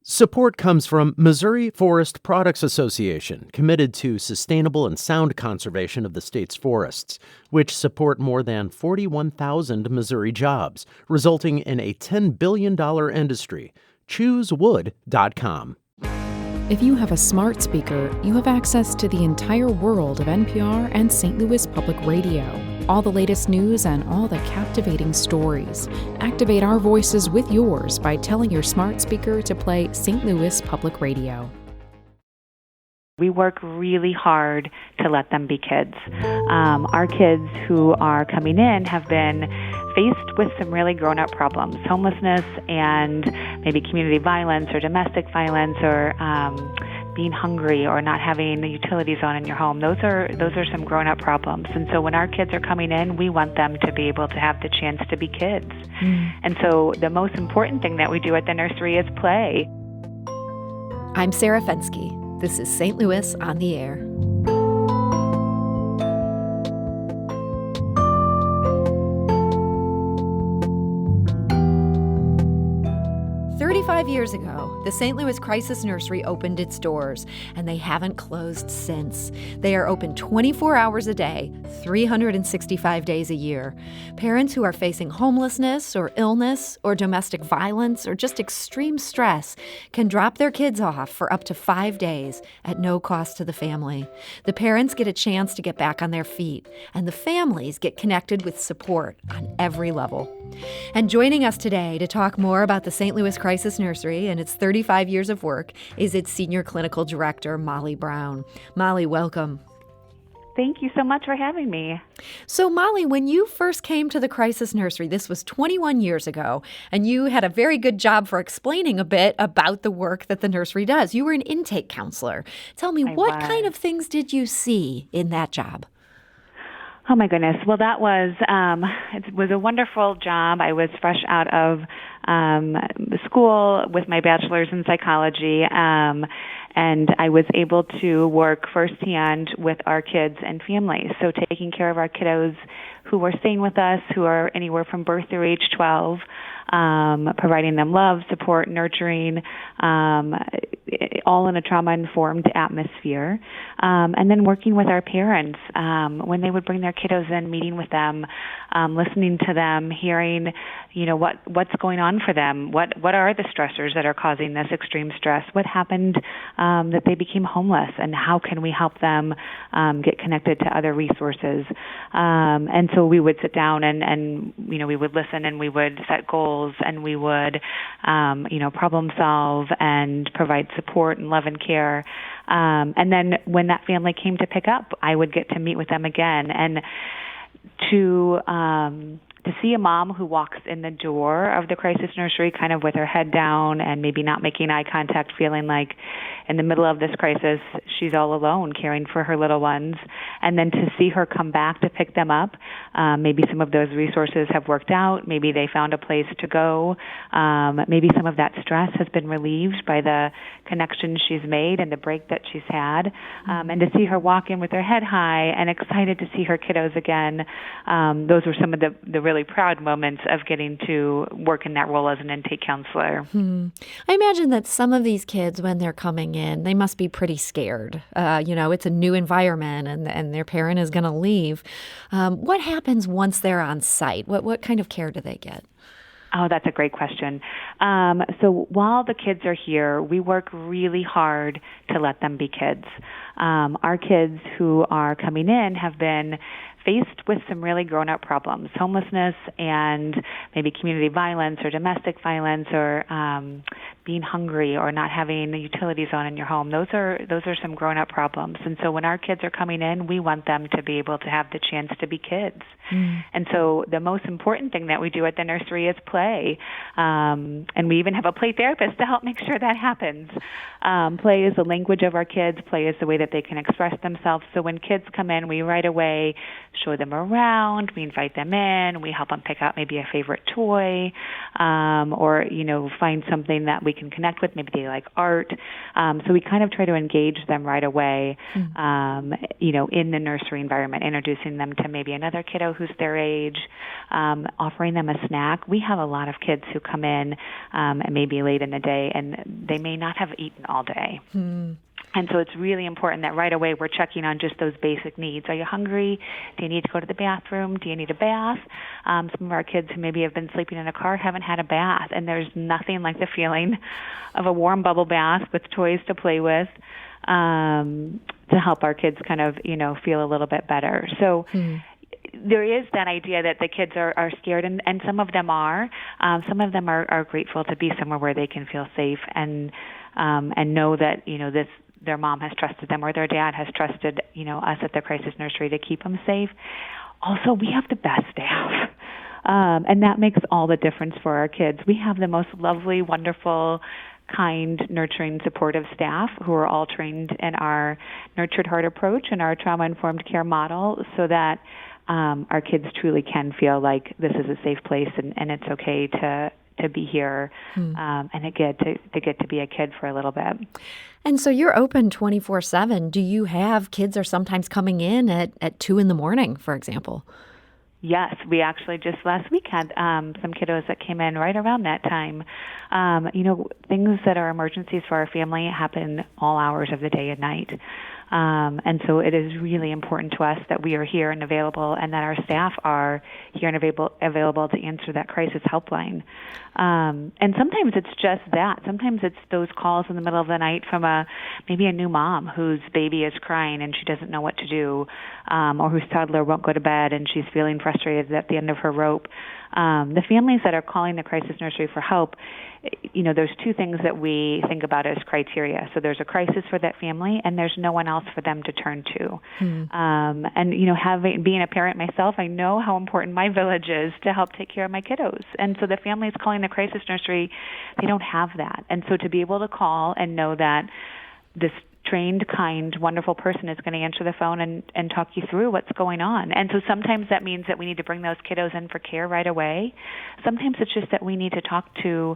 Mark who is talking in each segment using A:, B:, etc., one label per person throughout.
A: Support comes from Missouri Forest Products Association, committed to sustainable and sound conservation of the state's forests, which support more than 41,000 Missouri jobs, resulting in a $10 billion industry. ChooseWood.com.
B: If you have a smart speaker, you have access to the entire world of NPR and St. Louis Public Radio. All the latest news and all the captivating stories. Activate our voices with yours by telling your smart speaker to play St. Louis Public Radio.
C: We work really hard to let them be kids. Our kids who are coming in have been faced with some really grown-up problems, homelessness and maybe community violence or domestic violence or being hungry or not having the utilities on in your home. Those are some grown-up problems. And so when our kids are coming in, we want them to be able to have the chance to be kids. And so the most important thing that we do at the nursery is play.
D: I'm Sarah Fensky. This is St. Louis on the Air. Years ago, the St. Louis Crisis Nursery opened its doors, and they haven't closed since. They are open 24 hours a day, 365 days a year. Parents who are facing homelessness or illness or domestic violence or just extreme stress can drop their kids off for up to 5 days at no cost to the family. The parents get a chance to get back on their feet, and the families get connected with support on every level. And joining us today to talk more about the St. Louis Crisis Nursery and its 35 years of work is its Senior Clinical Director, Molly Brown. Molly, welcome.
C: Thank you so much for having me.
D: So, Molly, when you first came to the Crisis Nursery, this was 21 years ago, and you had a very good job for explaining a bit about the work that the nursery does. You were an intake counselor. Tell me, what kind of things did you see in that job?
C: Oh, my goodness. Well, that was it was a wonderful job. I was fresh out of school with my bachelor's in psychology, and I was able to work firsthand with our kids and families. So taking care of our kiddos who were staying with us, who are anywhere from birth through age 12, providing them love, support, nurturing, all in a trauma-informed atmosphere. And then working with our parents when they would bring their kiddos in, meeting with them, listening to them, hearing, what's going on for them. What are the stressors that are causing this extreme stress? What happened that they became homeless, and how can we help them get connected to other resources? And so we would sit down and we would listen, and we would set goals, and we would problem solve and provide support and love and care. And then when that family came to pick up, I would get to meet with them again, and to see a mom who walks in the door of the Crisis Nursery kind of with her head down and maybe not making eye contact, feeling like in the middle of this crisis she's all alone caring for her little ones, and then to see her come back to pick them up. Maybe some of those resources have worked out. Maybe they found a place to go. Maybe some of that stress has been relieved by the connections she's made and the break that she's had. And to see her walk in with her head high and excited to see her kiddos again, those were some of the really proud moments of getting to work in that role as an intake counselor.
D: I imagine that some of these kids, when they're coming in, they must be pretty scared. It's a new environment, and their parent is going to leave. What happens once they're on site? What kind of care do they get?
C: Oh, that's a great question. So while the kids are here, we work really hard to let them be kids. Our kids who are coming in have been faced with some really grown-up problems, homelessness and maybe community violence or domestic violence or being hungry or not having the utilities on in your home. Those are some grown-up problems. And so when our kids are coming in, we want them to be able to have the chance to be kids. And so the most important thing that we do at the nursery is play. And we even have a play therapist to help make sure that happens. Play is the language of our kids. Play is the way that they can express themselves. So when kids come in, we right away show them around. We invite them in. We help them pick out maybe a favorite toy, or, find something that we can connect with. Maybe they like art. So we kind of try to engage them right away, in the nursery environment, introducing them to maybe another kiddo who's their age, offering them a snack. We have a lot of kids who come in maybe late in the day, and they may not have eaten all day. And so it's really important that right away we're checking on just those basic needs. Are you hungry? Do you need to go to the bathroom? Do you need a bath? Some of our kids who maybe have been sleeping in a car haven't had a bath, and there's nothing like the feeling of a warm bubble bath with toys to play with, to help our kids kind of, feel a little bit better. So there is that idea that the kids are scared, and some of them are. Some of them are grateful to be somewhere where they can feel safe and know that, their mom has trusted them or their dad has trusted, us at the Crisis Nursery to keep them safe. Also, we have the best staff. And that makes all the difference for our kids. We have the most lovely, wonderful, kind, nurturing, supportive staff who are all trained in our Nurtured Heart approach and our trauma-informed care model, so that our kids truly can feel like this is a safe place and it's okay to be here, and to get to be a kid for a little bit.
D: And so you're open 24/7. Do you have kids are sometimes coming in at 2 a.m, for example?
C: Yes, we actually just last week had some kiddos that came in right around that time. Things that are emergencies for our family happen all hours of the day and night. And so it is really important to us that we are here and available, and that our staff are here and available to answer that crisis helpline. And sometimes it's just that. Sometimes it's those calls in the middle of the night from maybe a new mom whose baby is crying and she doesn't know what to do, or whose toddler won't go to bed and she's feeling frustrated at the end of her rope. The families that are calling the Crisis Nursery for help, there's two things that we think about as criteria. So there's a crisis for that family, and there's no one else for them to turn to. Being a parent myself, I know how important my village is to help take care of my kiddos. And so the families calling the Crisis Nursery, they don't have that. And so to be able to call and know that this trained, kind, wonderful person is going to answer the phone and talk you through what's going on. And so sometimes that means that we need to bring those kiddos in for care right away. Sometimes it's just that we need to talk to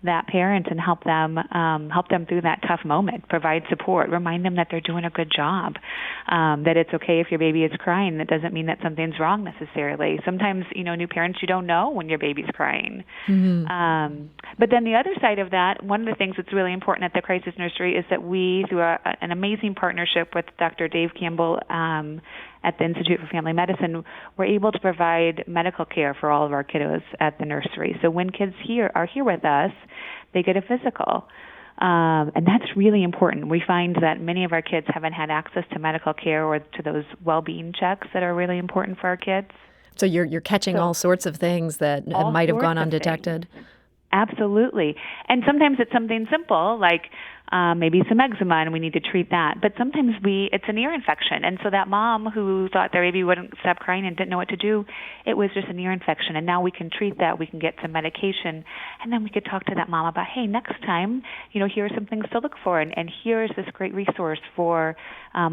C: that parent and help them through that tough moment, provide support, remind them that they're doing a good job, that it's okay if your baby is crying. That doesn't mean that something's wrong necessarily. Sometimes, new parents, you don't know when your baby's crying. But then the other side of that, one of the things that's really important at the Crisis Nursery is that we, through an amazing partnership with Dr. Dave Campbell at the Institute for Family Medicine, we're able to provide medical care for all of our kiddos at the nursery. So when kids are here with us, they get a physical. And that's really important. We find that many of our kids haven't had access to medical care or to those well-being checks that are really important for our kids.
D: So you're catching all sorts of things that might have gone undetected.
C: Absolutely. And sometimes it's something simple like maybe some eczema and we need to treat that. But sometimes it's an ear infection. And so that mom who thought their baby wouldn't stop crying and didn't know what to do, it was just an ear infection. And now we can treat that. We can get some medication. And then we could talk to that mom about, hey, next time, here are some things to look for. And here's this great resource for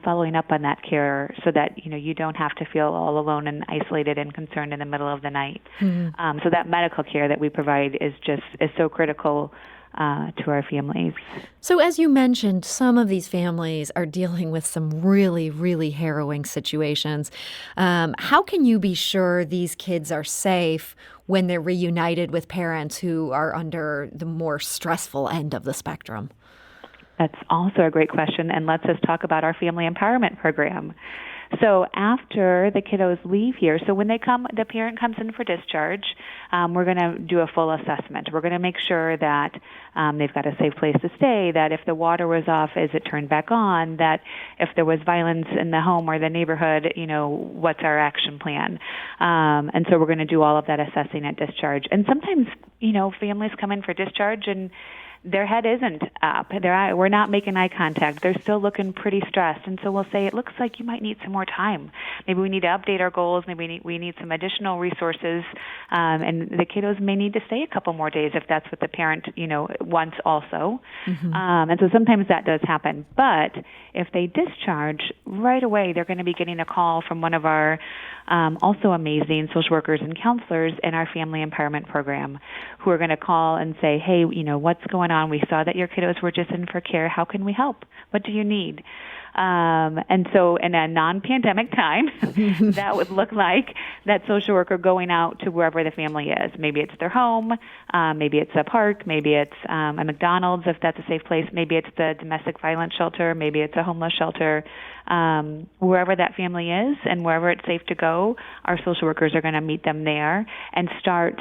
C: following up on that care so that, you don't have to feel all alone and isolated and concerned in the middle of the night. So that medical care that we provide is so critical to our families.
D: So as you mentioned, some of these families are dealing with some really, really harrowing situations. How can you be sure these kids are safe when they're reunited with parents who are under the more stressful end of the spectrum?
C: That's also a great question, and lets us talk about our family empowerment program. So after the kiddos leave here, so when they come, the parent comes in for discharge, we're going to do a full assessment. We're going to make sure that they've got a safe place to stay, that if the water was off, is it turned back on, that if there was violence in the home or the neighborhood, what's our action plan? And so we're going to do all of that assessing at discharge. And sometimes, families come in for discharge and their head isn't up. We're not making eye contact. They're still looking pretty stressed. And so we'll say, it looks like you might need some more time. Maybe we need to update our goals. Maybe we need some additional resources. And the kiddos may need to stay a couple more days if that's what the parent, wants also. And so sometimes that does happen. But if they discharge, right away they're going to be getting a call from one of our also amazing social workers and counselors in our family empowerment program, who are going to call and say, hey, what's going on? We saw that your kiddos were just in for care. How can we help? What do you need? And so in a non-pandemic time, that would look like that social worker going out to wherever the family is. Maybe it's their home, maybe it's a park, maybe it's a McDonald's if that's a safe place, maybe it's the domestic violence shelter, maybe it's a homeless shelter. Wherever that family is and wherever it's safe to go, our social workers are going to meet them there and start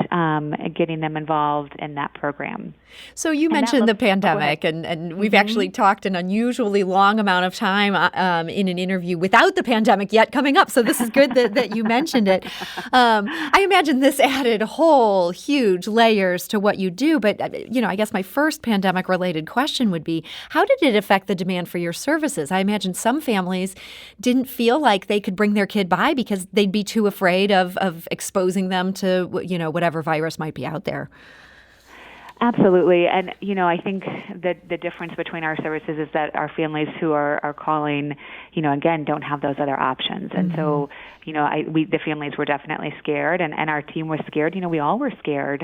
C: getting them involved in that program.
D: So you mentioned the pandemic, and we've actually talked an unusually long amount of time in an interview without the pandemic yet coming up. So this is good that you mentioned it. I imagine this added whole huge layers to what you do. But, I guess my first pandemic-related question would be, how did it affect the demand for your services? I imagine some families didn't feel like they could bring their kid by because they'd be too afraid of exposing them to, whatever virus might be out there.
C: Absolutely. And, I think that the difference between our services is that our families who are calling, again, don't have those other options. And so, the families were definitely scared, and our team was scared. We all were scared,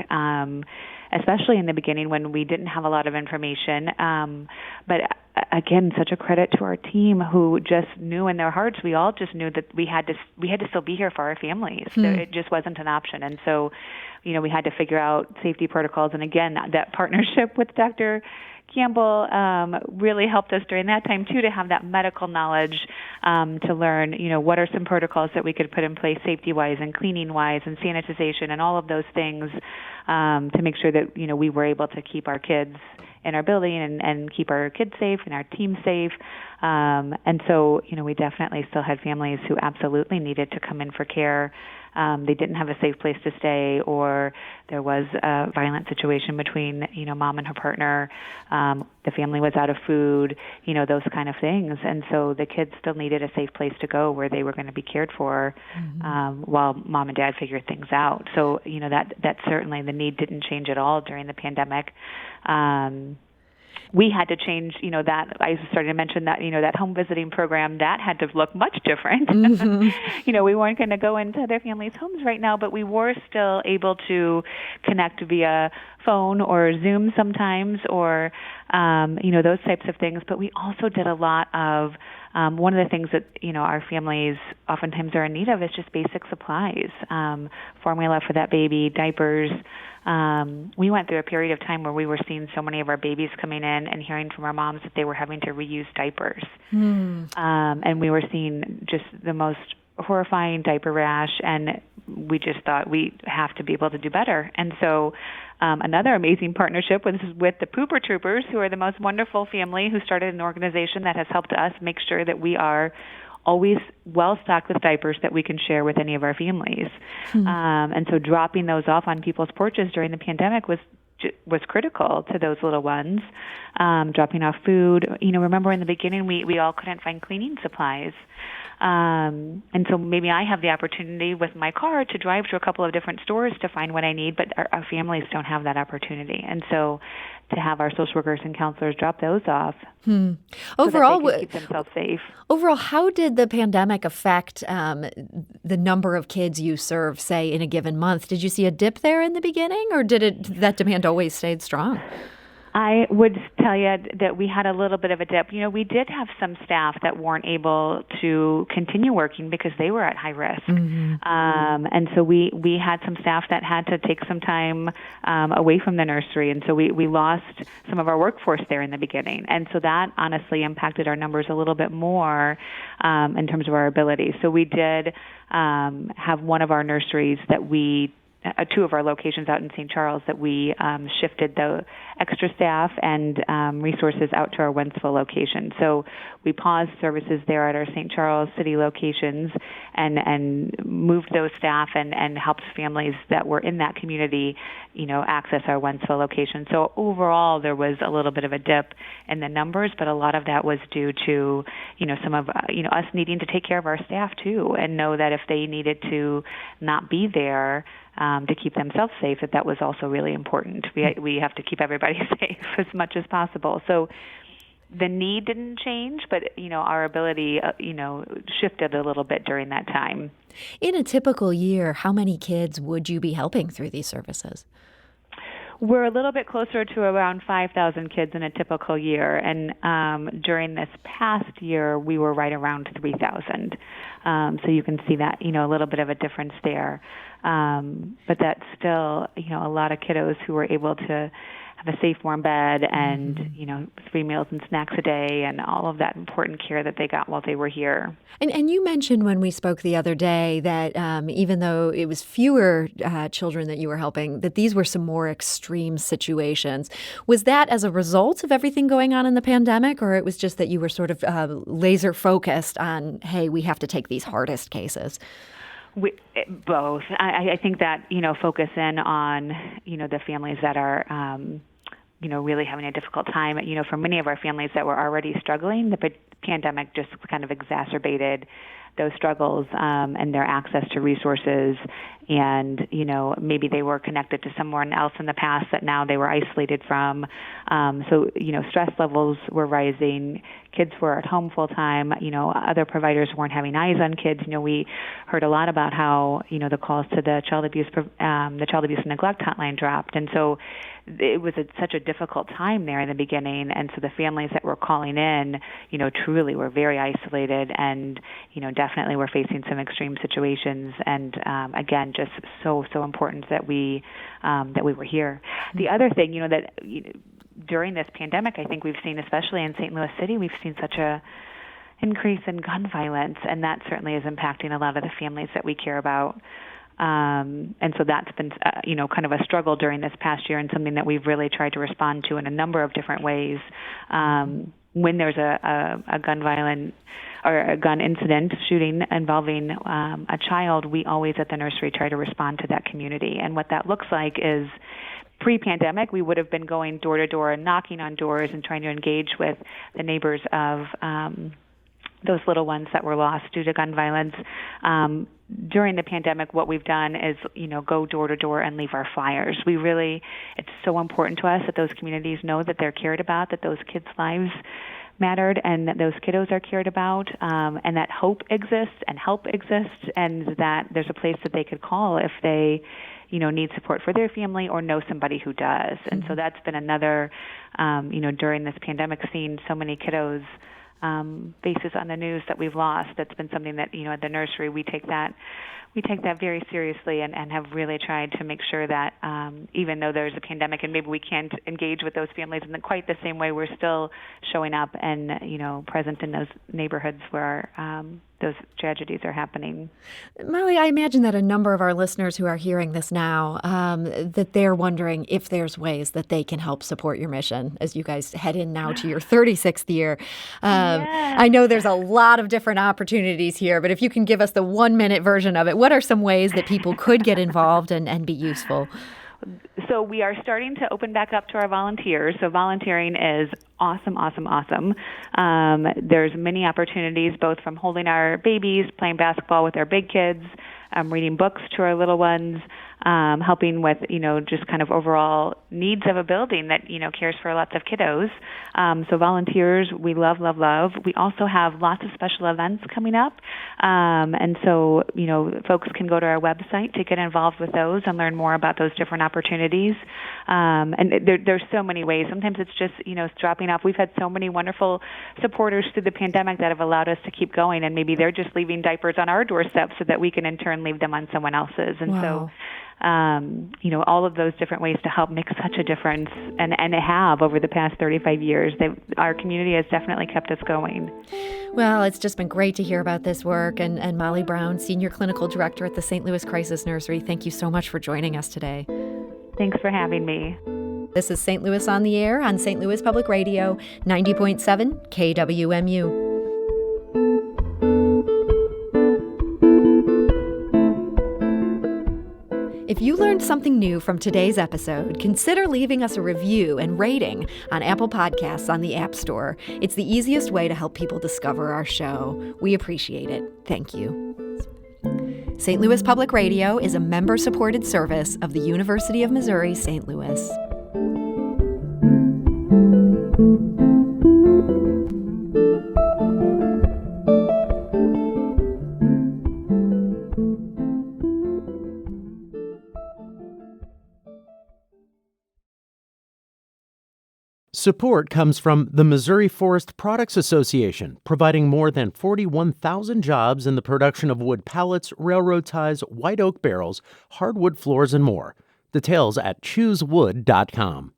C: especially in the beginning when we didn't have a lot of information. But again, such a credit to our team who just knew in their hearts, we all just knew that we had to still be here for our families. It just wasn't an option. And so, we had to figure out safety protocols. And again, that partnership with Dr. Campbell really helped us during that time, too, to have that medical knowledge to learn, what are some protocols that we could put in place safety-wise and cleaning-wise and sanitization and all of those things to make sure that, we were able to keep our kids in our building and keep our kids safe and our team safe. And so, we definitely still had families who absolutely needed to come in for care. They didn't have a safe place to stay, or there was a violent situation between, mom and her partner. The family was out of food, those kind of things. And so the kids still needed a safe place to go where they were going to be cared for while mom and dad figured things out. So, that certainly the need didn't change at all during the pandemic. We had to change, that I started to mention that, that home visiting program, that had to look much different. We weren't going to go into their families' homes right now, but we were still able to connect via phone or Zoom sometimes or, those types of things. But we also did a lot of, one of the things that, our families oftentimes are in need of is just basic supplies, formula for that baby, diapers. We went through a period of time where we were seeing so many of our babies coming in and hearing from our moms that they were having to reuse diapers. And we were seeing just the most horrifying diaper rash, and we just thought we have to be able to do better. And so another amazing partnership was with the Pooper Troopers, who are the most wonderful family who started an organization that has helped us make sure that we are always well-stocked with diapers that we can share with any of our families. And so dropping those off on people's porches during the pandemic was critical to those little ones. Dropping off food. Remember in the beginning we all couldn't find cleaning supplies. And so maybe I have the opportunity with my car to drive to a couple of different stores to find what I need, but our families don't have that opportunity. And so to have our social workers and counselors drop those off
D: overall,
C: so that they can keep themselves safe.
D: Overall, how did the pandemic affect the number of kids you serve, say, in a given month? Did you see a dip there in the beginning, or did that demand always stayed strong?
C: I would tell you that we had a little bit of a dip. We did have some staff that weren't able to continue working because they were at high risk. And so we had some staff that had to take some time away from the nursery. And so we lost some of our workforce there in the beginning. And so that honestly impacted our numbers a little bit more in terms of our ability. So we did have one of our nurseries that we two of our locations out in St. Charles that we shifted the extra staff and resources out to our Wentzville location. So we paused services there at our St. Charles City locations and moved those staff and helped families that were in that community, access our Wentzville location. So overall, there was a little bit of a dip in the numbers, but a lot of that was due to, some of, us needing to take care of our staff too, and know that if they needed to not be there to keep themselves safe, that was also really important. We have to keep everybody safe as much as possible. So the need didn't change, but our ability shifted a little bit during that time.
D: In a typical year, how many kids would you be helping through these services?
C: We're a little bit closer to around 5,000 kids in a typical year, and during this past year, we were right around 3,000. So you can see that, a little bit of a difference there. But that's still, a lot of kiddos who were able to have a safe, warm bed and, 3 meals and snacks a day and all of that important care that they got while they were here.
D: And you mentioned when we spoke the other day that even though it was fewer children that you were helping, that these were some more extreme situations. Was that as a result of everything going on in the pandemic, or it was just that you were sort of laser focused on, hey, we have to take these hardest cases?
C: Both. I think that, focus in on, the families that are, really having a difficult time. For many of our families that were already struggling, the pandemic just kind of exacerbated those struggles and their access to resources. And, maybe they were connected to someone else in the past that now they were isolated from. So, stress levels were rising. Kids were at home full time. Other providers weren't having eyes on kids. We heard a lot about how, the calls to the child abuse and neglect hotline dropped. And so it was such a difficult time there in the beginning. And so the families that were calling in, truly were very isolated and, definitely were facing some extreme situations. And, again, just so important that we were here. The other thing, that during this pandemic, I think we've seen, especially in St. Louis City, we've seen such a increase in gun violence, and that certainly is impacting a lot of the families that we care about. And so that's been, kind of a struggle during this past year and something that we've really tried to respond to in a number of different ways. When there's a gun violent or a gun incident, shooting involving a child, we always at the nursery try to respond to that community. And what that looks like is pre-pandemic, we would have been going door to door and knocking on doors and trying to engage with the neighbors of those little ones that were lost due to gun violence. During the pandemic, what we've done is, go door to door and leave our flyers. It's so important to us that those communities know that they're cared about, that those kids' lives mattered, and that those kiddos are cared about, and that hope exists and help exists, and that there's a place that they could call if they need support for their family or know somebody who does. And so that's been another, during this pandemic, seeing so many kiddos faces on the news that we've lost. That's been something that, at the nursery, we take that very seriously and have really tried to make sure that even though there's a pandemic and maybe we can't engage with those families in quite the same way, we're still showing up and, present in those neighborhoods where those tragedies are happening.
D: Molly, I imagine that a number of our listeners who are hearing this now, that they're wondering if there's ways that they can help support your mission as you guys head in now to your 36th year.
C: Yes.
D: I know there's a lot of different opportunities here, but if you can give us the 1-minute version of it, what are some ways that people could get involved and be useful?
C: So we are starting to open back up to our volunteers. So volunteering is awesome. There's many opportunities, both from holding our babies, playing basketball with our big kids, reading books to our little ones, helping with, just kind of overall needs of a building that, cares for lots of kiddos. So volunteers, we love. We also have lots of special events coming up. And so, folks can go to our website to get involved with those and learn more about those different opportunities. And there's so many ways. Sometimes it's just, dropping off. We've had so many wonderful supporters through the pandemic that have allowed us to keep going. And maybe they're just leaving diapers on our doorstep so that we can in turn leave them on someone else's. And
D: wow.
C: so all of those different ways to help make such a difference, and they have over the past 35 years. Our community has definitely kept us going.
D: Well, it's just been great to hear about this work. And Molly Brown, Senior Clinical Director at the St. Louis Crisis Nursery, thank you so much for joining us today.
C: Thanks for having me.
D: This is St. Louis on the Air on St. Louis Public Radio, 90.7 KWMU. If you learned something new from today's episode, consider leaving us a review and rating on Apple Podcasts on the App Store. It's the easiest way to help people discover our show. We appreciate it. Thank you. St. Louis Public Radio is a member-supported service of the University of Missouri, St. Louis.
A: Support comes from the Missouri Forest Products Association, providing more than 41,000 jobs in the production of wood pallets, railroad ties, white oak barrels, hardwood floors, and more. Details at choosewood.com.